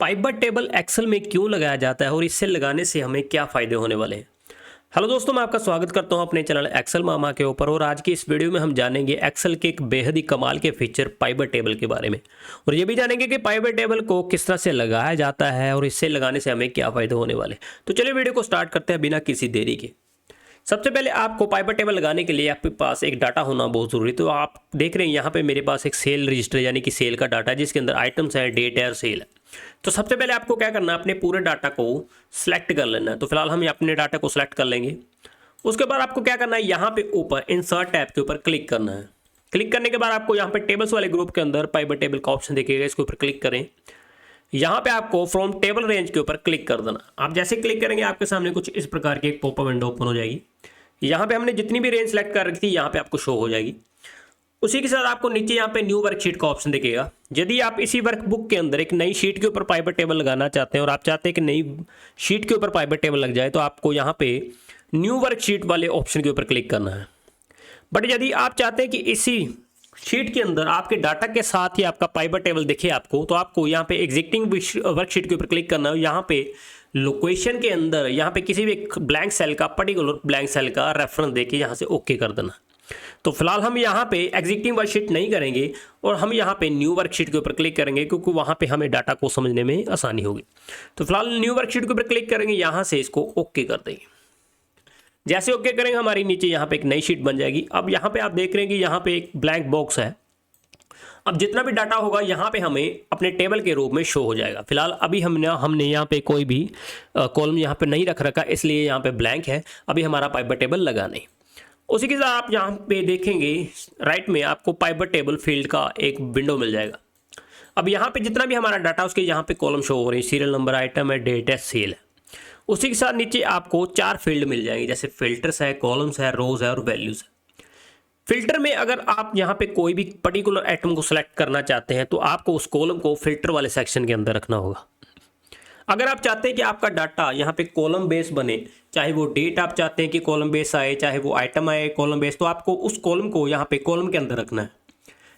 Pivot table Excel में क्यों लगाया जाता है और इससे लगाने से हमें क्या फ़ायदे होने वाले हैं। हेलो दोस्तों, मैं आपका स्वागत करता हूं अपने चैनल एक्सेल मामा के ऊपर। और आज की इस वीडियो में हम जानेंगे एक्सेल के एक बेहद ही कमाल के फीचर पाइवट टेबल के बारे में, और ये भी जानेंगे कि पाइवट टेबल को किस तरह से लगाया जाता है और इससे लगाने से हमें क्या फ़ायदे होने वाले। तो चलिए वीडियो को स्टार्ट करते हैं बिना किसी देरी के। सबसे पहले आपको पाइवट टेबल लगाने के लिए आपके पास एक डाटा होना बहुत ज़रूरी। तो आप देख रहे हैं यहाँ पे मेरे पास एक सेल रजिस्टर यानी कि सेल का डाटा है, जिसके अंदर आइटम्स है, डेट है और सेल है। तो सबसे पहले आपको क्या करना है, अपने पूरे डाटा को सिलेक्ट कर लेना है। तो फिलहाल हम अपने डाटा को सिलेक्ट कर लेंगे। उसके बाद आपको क्या करना है, यहाँ पे ऊपर इंसर्ट टैब के ऊपर क्लिक करना है। क्लिक करने के बाद आपको यहाँ पे टेबल्स वाले ग्रुप के अंदर पाइवट टेबल का ऑप्शन दिखेगा, इसके ऊपर क्लिक करें। यहाँ पे आपको फ्रॉम टेबल रेंज के ऊपर क्लिक कर देना। आप जैसे क्लिक करेंगे आपके सामने कुछ इस प्रकार की एक पॉपअप विंडो ओपन हो जाएगी। यहाँ पे हमने जितनी भी रेंज सेलेक्ट कर रखी थी यहाँ पे आपको शो हो जाएगी। उसी के साथ आपको नीचे यहाँ पे न्यू वर्कशीट का ऑप्शन दिखेगा। यदि आप इसी वर्कबुक के अंदर एक नई शीट के ऊपर पाइवट टेबल लगाना चाहते हैं और आप चाहते हैं कि नई शीट के ऊपर पाइवट टेबल लग जाए, तो आपको यहाँ पे न्यू वर्कशीट वाले ऑप्शन के ऊपर क्लिक करना है। बट यदि आप चाहते हैं कि इसी शीट के अंदर आपके डाटा के साथ ही आपका पाइवट टेबल दिखे आपको, तो आपको यहाँ पे एग्जिस्टिंग वर्कशीट के ऊपर क्लिक करना है। यहाँ पे लोकेशन के अंदर यहाँ पे किसी भी ब्लैंक सेल का, पर्टिकुलर ब्लैंक सेल का रेफरेंस देके यहाँ से ओके कर देना। तो फिलहाल हम यहाँ पे एग्जिस्टिंग वर्कशीट नहीं करेंगे और हम यहाँ पे न्यू वर्कशीट के ऊपर क्लिक करेंगे, क्योंकि वहाँ पे हमें डाटा को समझने में आसानी होगी। तो फिलहाल न्यू वर्कशीट के ऊपर क्लिक करेंगे, यहाँ से इसको ओके कर देंगे। जैसे ओके करेंगे हमारी नीचे यहाँ पे एक नई शीट बन जाएगी। अब यहाँ पे आप देख रहे हैं कि यहाँ पे एक ब्लैंक बॉक्स है। अब जितना भी डाटा होगा यहाँ पे हमें अपने टेबल के रूप में शो हो जाएगा। फिलहाल अभी हमने यहाँ पे कोई भी कॉलम यहाँ पे नहीं रख रखा, इसलिए यहाँ पे ब्लैंक है। अभी हमारा पाइवट टेबल लगा नहीं। उसी के साथ आप यहाँ पे देखेंगे राइट में आपको पाइवट टेबल फील्ड का एक विंडो मिल जाएगा। अब यहाँ पे जितना भी हमारा डाटा उसके यहाँ पे कॉलम शो हो रही है, सीरियल नंबर, आइटम है, डेट है, सेल है। उसी के साथ नीचे आपको 4 फील्ड मिल जाएंगे, जैसे फिल्टर्स है, कॉलम्स है, रोज है और वैल्यूज है। फिल्टर में अगर आप यहाँ पे कोई भी पर्टिकुलर आइटम को सिलेक्ट करना चाहते हैं तो आपको उस कॉलम को फिल्टर वाले सेक्शन के अंदर रखना होगा। अगर आप चाहते हैं कि आपका डाटा यहाँ पे कॉलम बेस बने, चाहे वो डेट आप चाहते हैं कि कॉलम बेस आए, चाहे वो आइटम आए कॉलम बेस, तो आपको उस कॉलम को यहाँ पे कॉलम के अंदर रखना है।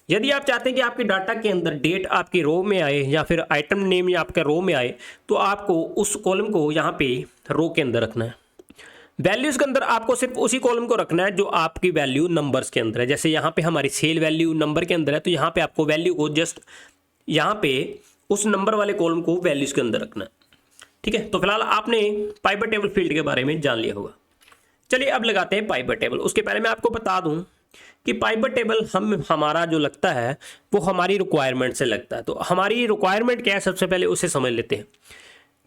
यदि आप चाहते हैं कि आपके डाटा के अंदर डेट आपकी रो में आए या फिर आइटम नेम या आपका रो में आए, तो आपको उस कॉलम को यहाँ पे रो के अंदर रखना है। वैल्यूज़ के अंदर आपको सिर्फ उसी कॉलम को रखना है जो आपकी वैल्यू नंबर्स के अंदर है। जैसे यहाँ पे हमारी सेल वैल्यू नंबर के अंदर है, तो यहाँ पे आपको वैल्यू को जस्ट यहाँ पे उस नंबर वाले कॉलम को वैल्यूज़ के अंदर रखना है। ठीक है, तो फिलहाल आपने पाइवट टेबल फील्ड के बारे में जान लिया होगा। चलिए अब लगाते हैं पाइवट टेबल। उसके पहले मैं आपको बता दूं कि पाइवट टेबल हमारा जो लगता है वो हमारी रिक्वायरमेंट से लगता है। तो हमारी रिक्वायरमेंट क्या है, सबसे पहले उसे समझ लेते हैं।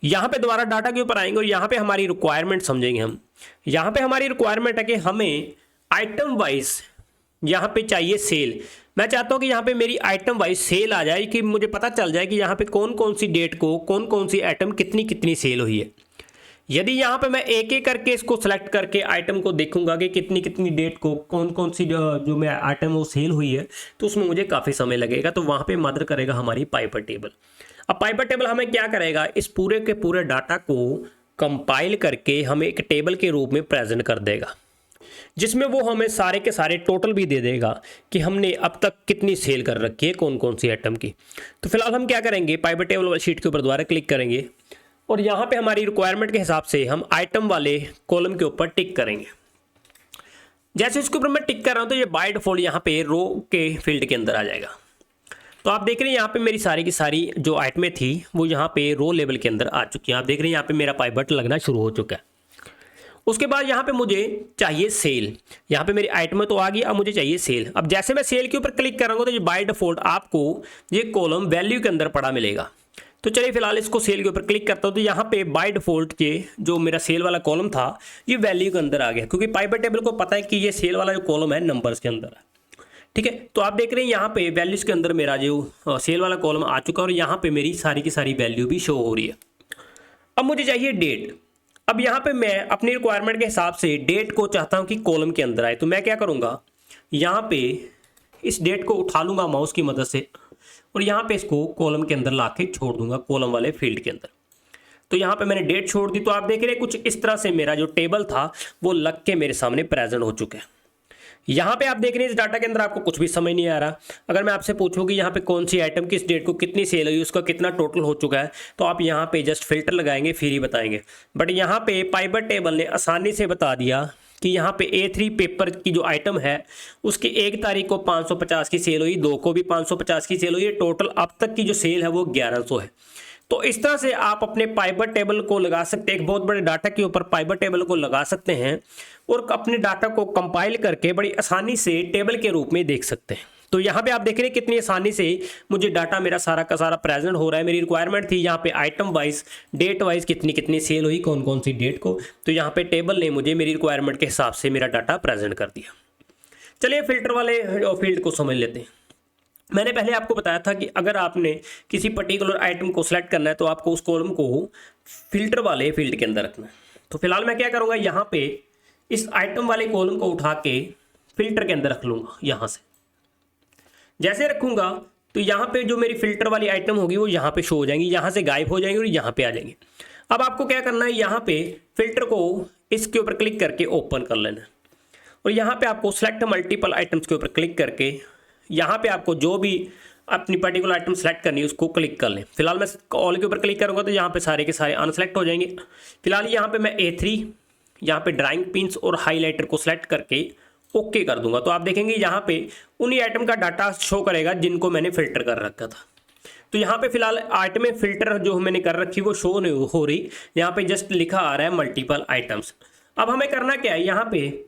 यहाँ पे दोबारा डाटा के ऊपर आएंगे और यहाँ पे हमारी रिक्वायरमेंट समझेंगे हम। यहाँ पे हमारी रिक्वायरमेंट है कि हमें आइटम वाइज यहाँ पे चाहिए सेल। मैं चाहता हूँ कि यहाँ पे मेरी आइटम वाइज सेल आ जाए, कि मुझे पता चल जाए कि यहाँ पे कौन कौन सी डेट को कौन कौन सी आइटम कितनी कितनी सेल हुई है। यदि यहाँ पे मैं एक एक करके इसको सेलेक्ट करके आइटम को देखूंगा कि कितनी कितनी डेट को कौन कौन सी जो मैं आइटम वो सेल हुई है, तो उसमें मुझे काफ़ी समय लगेगा। तो वहाँ पे मदद करेगा हमारी पाइवट टेबल। अब पाइवट टेबल हमें क्या करेगा, इस पूरे के पूरे डाटा को कंपाइल करके हमें एक टेबल के रूप में प्रेजेंट कर देगा, जिसमें वो हमें सारे के सारे टोटल भी दे देगा कि हमने अब तक कितनी सेल कर रखी है कौन कौन सी आइटम की। तो फिलहाल हम क्या करेंगे, पाइवट टेबल वाली शीट के ऊपर दोबारा क्लिक करेंगे और यहाँ पे हमारी रिक्वायरमेंट के हिसाब से हम आइटम वाले कॉलम के ऊपर टिक करेंगे। जैसे इसके ऊपर मैं टिक कर रहा हूँ तो ये बाय डिफॉल्ट यहाँ पे रो के फील्ड के अंदर आ जाएगा। तो आप देख रहे हैं यहाँ पे मेरी सारी की सारी जो आइटमें थी वो यहाँ पे रो लेवल के अंदर आ चुकी हैं। आप देख रहे हैं यहाँ पे मेरा पाइवट लगना शुरू हो चुका है। उसके बाद यहाँ पे मुझे चाहिए सेल। यहाँ पे मेरी आइटमें तो आ गई, अब मुझे चाहिए सेल। अब जैसे मैं सेल के ऊपर क्लिक करूँगा तो ये बाय डिफॉल्ट आपको ये कॉलम वैल्यू के अंदर पड़ा मिलेगा। तो चलिए फिलहाल इसको सेल के ऊपर क्लिक करता हूँ। तो यहाँ पे बाय डिफॉल्ट के जो मेरा सेल वाला कॉलम था ये वैल्यू के अंदर आ गया, क्योंकि पाइवट टेबल को पता है कि ये सेल वाला जो कॉलम है नंबर्स के अंदर है। ठीक है, तो आप देख रहे हैं यहाँ पे वैल्यूज के अंदर मेरा जो सेल वाला कॉलम आ चुका है और यहाँ पे मेरी सारी की सारी वैल्यू भी शो हो रही है। अब मुझे चाहिए डेट। अब यहाँ पे मैं अपनी रिक्वायरमेंट के हिसाब से डेट को चाहता हूँ कि कॉलम के अंदर आए। तो मैं क्या करूँगा, यहाँ पे इस डेट को उठा लूँगा माउस की मदद से और यहाँ पे इसको कॉलम के अंदर ला के छोड़ दूंगा, कॉलम वाले फील्ड के अंदर। तो यहाँ पे मैंने डेट छोड़ दी। तो आप देख रहे हैं कुछ इस तरह से मेरा जो टेबल था वो लग के मेरे सामने प्रेजेंट हो चुका है। यहाँ पे आप देख रहे हैं इस डाटा के अंदर आपको कुछ भी समझ नहीं आ रहा। अगर मैं आपसे पूछूं कि यहाँ पे कौन सी आइटम किस डेट को कितनी सेल हुई, उसका कितना टोटल हो चुका है, तो आप यहाँ पे जस्ट फिल्टर लगाएंगे फिर ही बताएंगे। बट यहाँ पे पाइवट टेबल ने आसानी से बता दिया कि यहाँ पे A3 पेपर की जो आइटम है उसकी 1 तारीख को 550 की सेल हुई, 2 को भी 550 की सेल हुई, टोटल अब तक की जो सेल है वो 1100 है। तो इस तरह से आप अपने पाइवट टेबल को लगा सकते हैं, एक बहुत बड़े डाटा के ऊपर पाइवट टेबल को लगा सकते हैं और अपने डाटा को कंपाइल करके बड़ी आसानी से टेबल के रूप में देख सकते हैं। तो यहाँ पे आप देख रहे हैं कितनी आसानी से मुझे डाटा मेरा सारा का सारा प्रेजेंट हो रहा है। मेरी रिक्वायरमेंट थी यहाँ पे आइटम वाइज, डेट वाइज कितनी कितनी सेल हुई, कौन कौन सी डेट को, तो यहाँ पे टेबल ने मुझे मेरी रिक्वायरमेंट के हिसाब से मेरा डाटा प्रेजेंट कर दिया। चलिए फिल्टर वाले फील्ड को समझ लेते हैं। मैंने पहले आपको बताया था कि अगर आपने किसी पर्टिकुलर आइटम को सिलेक्ट करना है तो आपको उस कॉलम को फिल्टर वाले फील्ड के अंदर रखना है। तो फिलहाल मैं क्या करूँगा, यहाँ पे इस आइटम वाले कॉलम को उठा के फिल्टर के अंदर रख लूँगा। यहाँ से जैसे रखूँगा तो यहाँ पे जो मेरी फिल्टर वाली आइटम होगी वो यहाँ पे शो हो जाएंगी, यहाँ से गायब हो जाएंगी और यहाँ पे आ जाएंगे। अब आपको क्या करना है, यहाँ पे फिल्टर को इसके ऊपर क्लिक करके ओपन कर लेना है और यहाँ पे आपको सेलेक्ट मल्टीपल आइटम्स के ऊपर क्लिक करके यहाँ पे आपको जो भी अपनी पर्टिकुलर आइटम सेलेक्ट करनी है उसको क्लिक कर लें। फिलहाल मैं ऑल के ऊपर क्लिक करूँगा तो यहाँ पे सारे के सारे अनसेलेक्ट हो जाएंगे। फिलहाल यहाँ पे मैं A3 यहाँ पे ड्राइंग पिन्स और हाईलाइटर को सिलेक्ट करके ओके कर दूंगा। तो आप देखेंगे यहाँ पे उन्हीं आइटम का डाटा शो करेगा जिनको मैंने फिल्टर कर रखा था। तो यहाँ पे फिलहाल आइटम में फिल्टर जो मैंने कर रखी वो शो नहीं हो रही, यहाँ पे जस्ट लिखा आ रहा है मल्टीपल आइटम्स। अब हमें करना क्या है, यहाँ पे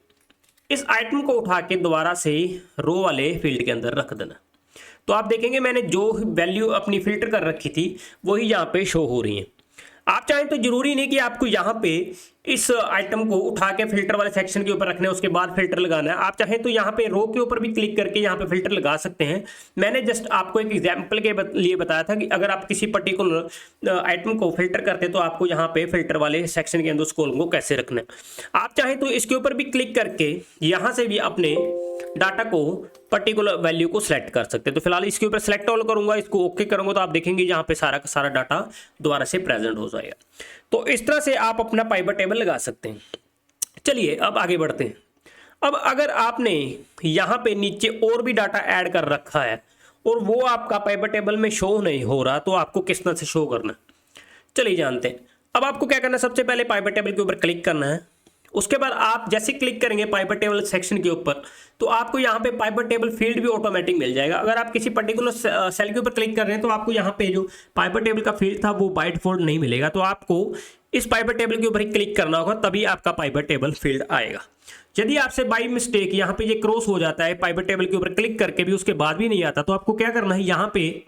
इस आइटम को उठा के दोबारा से रो वाले फील्ड के अंदर रख देना। तो आप देखेंगे मैंने जो वैल्यू अपनी फिल्टर कर रखी थी वही यहाँ पे शो हो रही है। आप चाहें तो जरूरी नहीं कि आपको यहाँ पे इस आइटम को उठा के फिल्टर वाले सेक्शन के ऊपर रखना है उसके बाद फिल्टर लगाना है। आप चाहें तो यहाँ पे रो के ऊपर भी क्लिक करके यहाँ पे फिल्टर लगा सकते हैं। मैंने जस्ट आपको एक एग्जांपल के लिए बताया था कि अगर आप किसी पर्टिकुलर आइटम को फिल्टर करते तो आपको यहाँ पे फिल्टर वाले सेक्शन के अंदर उस कॉलम को कैसे रखना है। आप चाहें तो इसके ऊपर भी क्लिक करके यहाँ से भी अपने डाटा को पर्टिकुलर वैल्यू को सिलेक्ट कर सकते हैं। तो फिलहाल इसके ऊपर सेलेक्ट ऑल करूंगा, इसको ओके करूंगा तो आप देखेंगे यहाँ पे सारा का सारा डाटा दोबारा से प्रेजेंट हो जाएगा। तो इस तरह से आप अपना पाइवट टेबल लगा सकते हैं। चलिए अब आगे बढ़ते हैं। अब अगर आपने यहाँ पे नीचे और भी डाटा ऐड कर रखा है और वो आपका पाइवट टेबल में शो नहीं हो रहा तो आपको किस तरह से शो करना, चलिए जानते हैं। अब आपको क्या करना है, सबसे पहले पाइवट टेबल के ऊपर क्लिक करना है। उसके बाद आप जैसे क्लिक करेंगे पाइवट टेबल सेक्शन के ऊपर तो आपको यहाँ पे पाइवट टेबल फील्ड भी ऑटोमेटिक मिल जाएगा। अगर आप किसी पर्टिकुलर सेल के ऊपर क्लिक कर रहे हैं तो आपको यहाँ पे जो पाइवट टेबल का फील्ड था वो बाय डिफॉल्ट नहीं मिलेगा। तो आपको इस पाइवट टेबल के ऊपर ही क्लिक करना होगा तभी आपका पाइवट टेबल फील्ड आएगा। यदि आपसे बाई मिस्टेक यहाँ पे ये क्रॉस हो जाता है पाइवट टेबल के ऊपर क्लिक करके भी उसके बाद भी नहीं आता तो आपको क्या करना है, यहाँ पे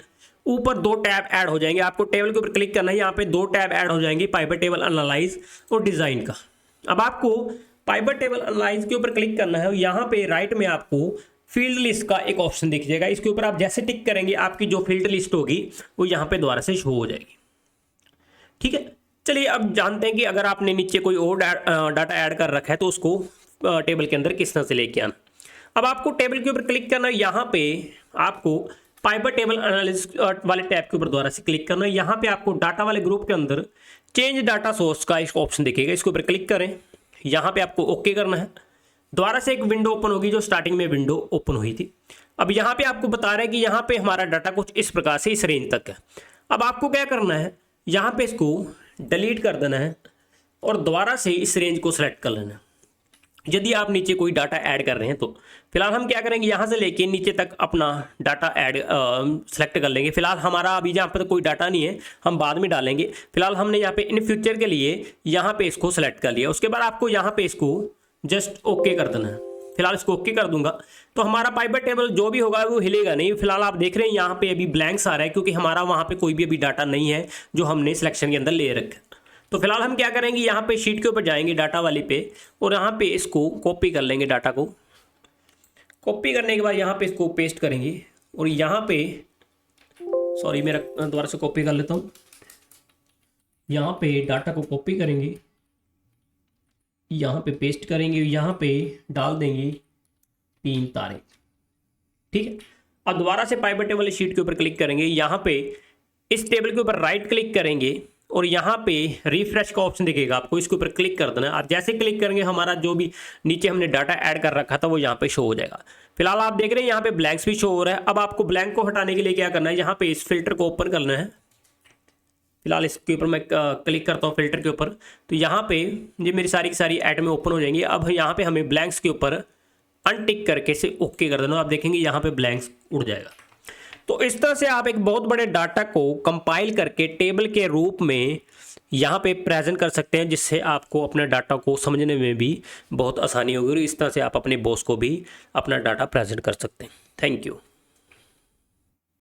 ऊपर 2 टैब ऐड हो जाएंगे। आपको टेबल के ऊपर क्लिक करना है, यहाँ पे 2 टैब ऐड हो जाएंगे, पाइवट टेबल एनालाइज और डिजाइन का। अब आपको पाइवट टेबल एनालाइज के ऊपर क्लिक करना है, यहाँ पे राइट में आपको फील्ड लिस्ट का एक ऑप्शन दिख जाएगा। इसके ऊपर आप जैसे टिक करेंगे आपकी जो फील्ड लिस्ट होगी वो यहाँ पे दोबारा से शो हो जाएगी। ठीक है, चलिए अब जानते हैं कि अगर आपने नीचे कोई और डाटा ऐड कर रखा है तो उसको टेबल के अंदर किस तरह से लेके आना। अब आपको टेबल के ऊपर क्लिक करना है, यहाँ पे आपको पाइवट टेबल एनालिसिस वाले टैब के ऊपर दोबारा से क्लिक करना है। यहाँ पे आपको डाटा वाले ग्रुप के अंदर चेंज डाटा सोर्स का एक ऑप्शन दिखेगा, इसके ऊपर क्लिक करें। यहाँ पे आपको ओके करना है। दोबारा से एक विंडो ओपन होगी जो स्टार्टिंग में विंडो ओपन हुई थी। अब यहाँ पे आपको बता रहा है कि यहाँ पे हमारा डाटा कुछ इस प्रकार से इस रेंज तक है। अब आपको क्या करना है, यहाँ पे इसको डिलीट कर देना है और दोबारा से इस रेंज को सिलेक्ट कर लेना है यदि आप नीचे कोई डाटा ऐड कर रहे हैं तो। फिलहाल हम क्या करेंगे, यहाँ से लेके नीचे तक अपना डाटा ऐड सेलेक्ट कर लेंगे। फिलहाल हमारा अभी यहाँ पर तो कोई डाटा नहीं है, हम बाद में डालेंगे। फिलहाल हमने यहाँ पे इन फ्यूचर के लिए यहाँ पे इसको सेलेक्ट कर लिया। उसके बाद आपको यहाँ पे इसको जस्ट ओके कर देना है। फिलहाल इसको ओके कर दूंगा तो हमारा पाइवट टेबल जो भी होगा वो हिलेगा नहीं। फिलहाल आप देख रहे हैं यहाँ पे अभी ब्लैंक्स आ रहा है क्योंकि हमारा वहाँ पे कोई भी अभी डाटा नहीं है जो हमने सिलेक्शन के अंदर ले रखा। तो फिलहाल हम क्या करेंगे, यहाँ पे शीट के ऊपर जाएंगे डाटा वाली पे और यहाँ पे इसको कॉपी कर लेंगे। डाटा को कॉपी करने के बाद यहाँ पे इसको पेस्ट करेंगे और यहाँ पे सॉरी मेरा दोबारा से कॉपी कर लेता हूँ। यहाँ पे डाटा को कॉपी करेंगे, यहाँ पे पेस्ट करेंगे, यहाँ पे डाल देंगे 3 तारे। ठीक है, अब दोबारा से पाइवट टेबल शीट के ऊपर क्लिक करेंगे। यहाँ पे इस टेबल के ऊपर राइट क्लिक करेंगे और यहाँ पे रिफ्रेश का ऑप्शन दिखेगा आपको, इसके ऊपर क्लिक कर देना। आप जैसे क्लिक करेंगे हमारा जो भी नीचे हमने डाटा ऐड कर रखा था वो यहाँ पे शो हो जाएगा। फिलहाल आप देख रहे हैं यहाँ पे ब्लैंक्स भी शो हो रहा है। अब आपको ब्लैंक को हटाने के लिए क्या करना है, यहाँ पे इस फिल्टर को ओपन करना है। फिलहाल इसके ऊपर मैं क्लिक करता हूँ फिल्टर के ऊपर, तो यहाँ पे ये मेरी सारी की सारी आइटमें ओपन हो जाएंगी। अब यहाँ पे हमें ब्लैंक्स के ऊपर अनटिक करके से ओके कर देना, आप देखेंगे यहाँ पे ब्लैंक्स उड़ जाएगा। तो इस तरह से आप एक बहुत बड़े डाटा को कंपाइल करके टेबल के रूप में यहाँ पे प्रेजेंट कर सकते हैं, जिससे आपको अपने डाटा को समझने में भी बहुत आसानी होगी और इस तरह से आप अपने बॉस को भी अपना डाटा प्रेजेंट कर सकते हैं। Thank you.